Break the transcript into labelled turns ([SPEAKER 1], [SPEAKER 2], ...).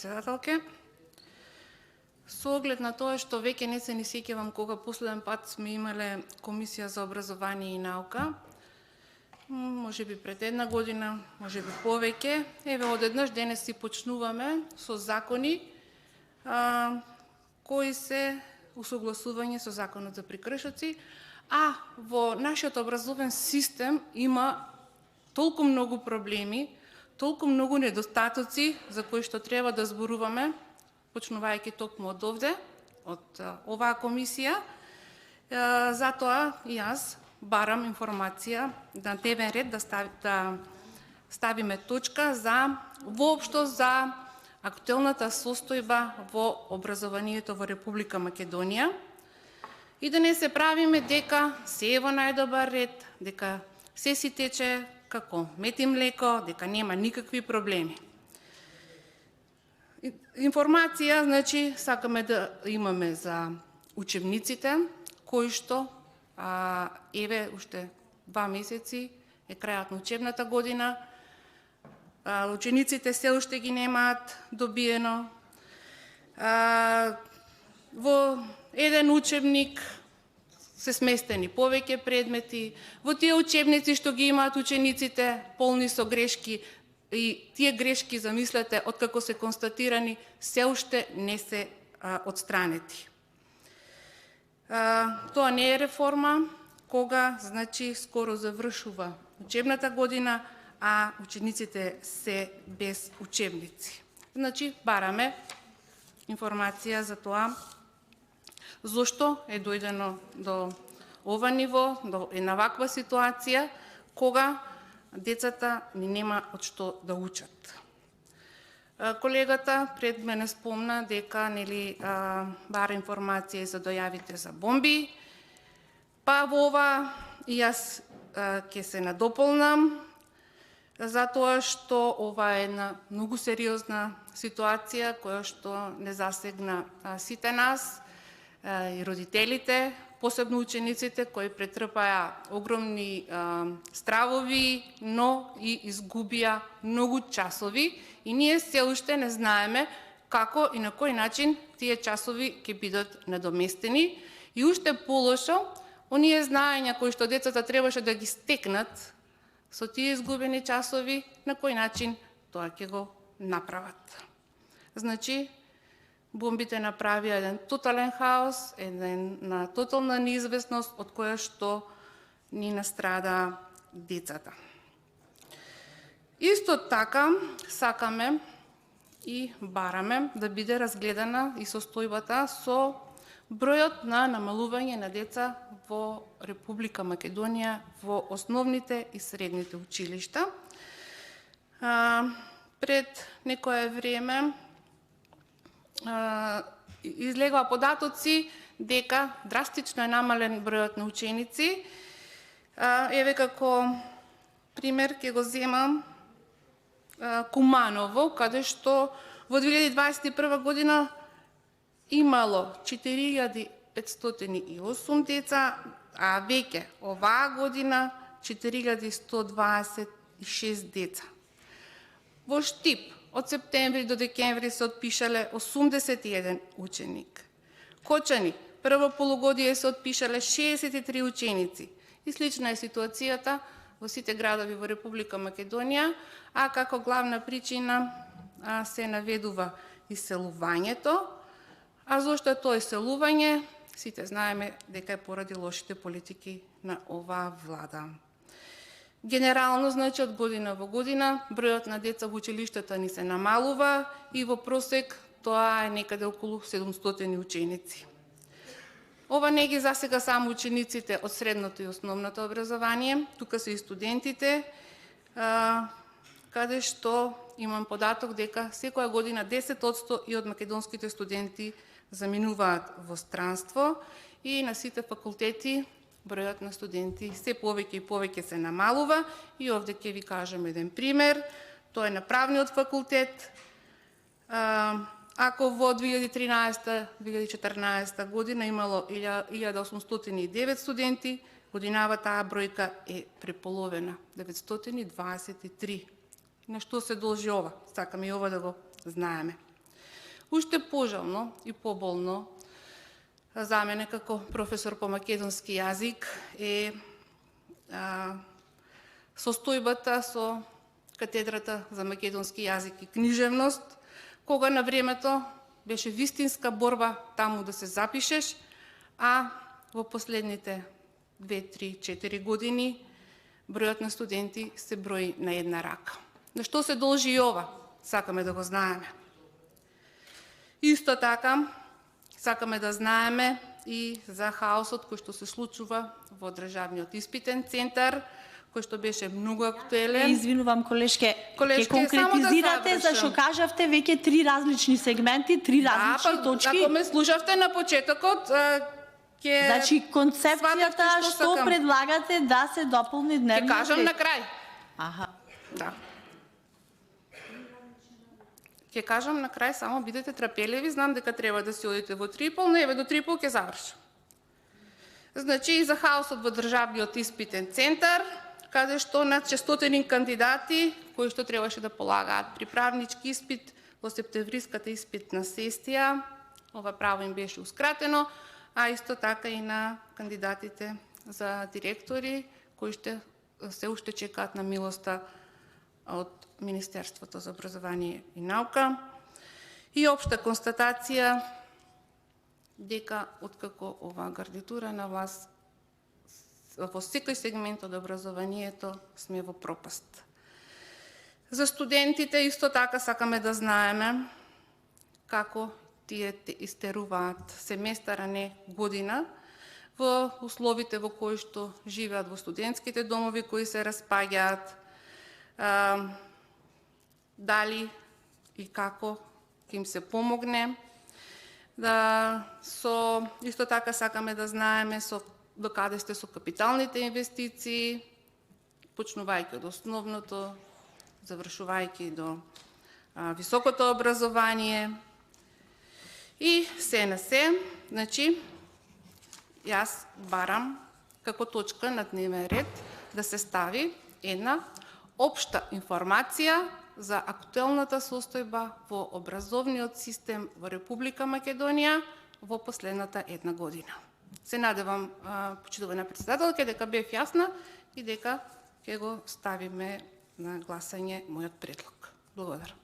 [SPEAKER 1] председателке. Со оглед на тоа што веќе не се ни сеќавам кога последен пат сме имале Комисија за образование и наука, може би пред една година, може би повеќе, еве одеднаш денес си почнуваме со закони кои се усогласување со Законот за прекршоци, а во нашиот образовен систем има толку многу проблеми, толку многу недостатоци за кои што треба да зборуваме, почнувајќи токму од овде, од оваа комисија. Затоа и јас барам информација на дневен ред да ставиме точка за воопшто за актуелната состојба во образованието во Република Македонија и да не се правиме дека се е во најдобар ред, дека се си тече како мед и млеко, дека нема никакви проблеми. Информација, значи, сакаме да имаме за учебниците, кои што еве уште 2 месеци е крајот на учебната година, учениците се уште ги немаат добиено. Во еден учебник се сместени повеќе предмети, во тие учебници што ги имаат учениците полни со грешки, и тие грешки, замислете, откако се констатирани, се уште не се отстранети. Тоа не е реформа, кога, значи, скоро завршува учебната година, а учениците се без учебници. Значи, бараме информација за тоа зошто е дојдено до ова ниво, до една ваква ситуација, кога децата ни нема од што да учат. Колегата пред мене спомна дека бара информација за дојавите за бомби, па во ова и јас ќе се надополнам, затоа што ова е една многу сериозна ситуација која што не засегна сите нас и родителите, посебно учениците кои претрпаа огромни стравови, но и изгубија многу часови и ние се уште не знаеме како и на кој начин тие часови ќе бидат надоместени и уште полошо, оние знаења кои што децата требаше да ги стекнат со тие изгубени часови, на кој начин тоа ќе го направат. Значи, бомбите направија еден тотален хаос, една тотална неизвестност од која што ни настрада децата. Исто така сакаме и бараме да биде разгледана и состојбата со бројот на намалување на деца во Република Македонија во основните и средните училишта. Пред некое време излегоа податоци дека драстично е намален бројот на ученици. Еве како пример ќе го земам Куманово, каде што во 2021 година имало 4508 деца, а веќе оваа година 4126 деца. Во Штип од септември до декември се отпишале 81 ученик. Кочани, прво полугодие се отпишале 63 ученици. И слична е ситуацијата во сите градови во Република Македонија, а како главна причина се наведува иселувањето. А зошто е тоа иселување? Сите знаеме дека е поради лошите политики на оваа влада. Генерално, значи, од година во година, бројот на деца во училиштата ни се намалува и во просек тоа е некаде околу 700 ученици. Ова не ги засега само учениците од средното и основното образование, тука се и студентите, каде што имам податок дека секоја година 10% и од македонските студенти заминуваат во странство и на сите факултети бројот на студенти се повеќе и повеќе се намалува и овде ќе ви кажам еден пример. Тоа е на правниот факултет. Ако во 2013-2014 година имало 1809 студенти, годинава таа бројка е преполовена, 923. На што се должи ова? Сакаме и ова да го знаеме. Уште пожално и поболно за мене како професор по македонски јазик е состојбата со катедрата за македонски јазик и книжевност, кога на времето беше вистинска борба таму да се запишеш, а во последните 2, 3, 4 години бројот на студенти се брои на една рака. На што се должи и ова? Сакаме да го знаеме. Исто така, сакаме да знаеме и за хаосот кој што се случува во Државниот испитен центар, кој што беше многу актуелен.
[SPEAKER 2] Извинувам, колешке,
[SPEAKER 1] Колешке,
[SPEAKER 2] ќе конкретизирате,
[SPEAKER 1] да
[SPEAKER 2] зашто кажавте веќе 3 различни сегменти, 3 различни точки.
[SPEAKER 1] Ако ме слушавте на почетокот, ќе
[SPEAKER 2] Значи, концепцијата што предлагате да се дополни дневниот ред?
[SPEAKER 1] Ќе кажам на крај.
[SPEAKER 2] Аха.
[SPEAKER 1] Да. Ќе кажам на крај, само бидете трапеливи, знам дека треба да си одите во 3:30, но еве до 3:30 ќе завршам. Значи, и за хаосот во Државниот испитен центар, каде што над 600 кандидати, кои што требаше да полагаат приправнички испит во септемвриската испитна сесија, ова право им беше ускратено, а исто така и на кандидатите за директори, кои ще се уште чекаат на милоста од Министерството за образование и наука. И општа констатација дека откако оваа гарнитура на власт во секој сегмент од образованието сме во пропаст. За студентите исто така сакаме да знаеме како тие истеруваат семестар, а не година, во условите во кои што живеат во студентските домови, кои се распаѓаат, дали и како ќе им се помогне. Исто така сакаме да знаеме до каде сте со капиталните инвестиции, почнувајќи од основното, завршувајќи до високото образование. И се на се, значи, јас барам како точка на дневен ред да се стави една општа информација за актуелната состојба во образовниот систем во Република Македонија во последната една година. Се надевам, почитувана председателка, дека бев јасна и дека ќе го ставиме на гласање мојот предлог. Благодарам.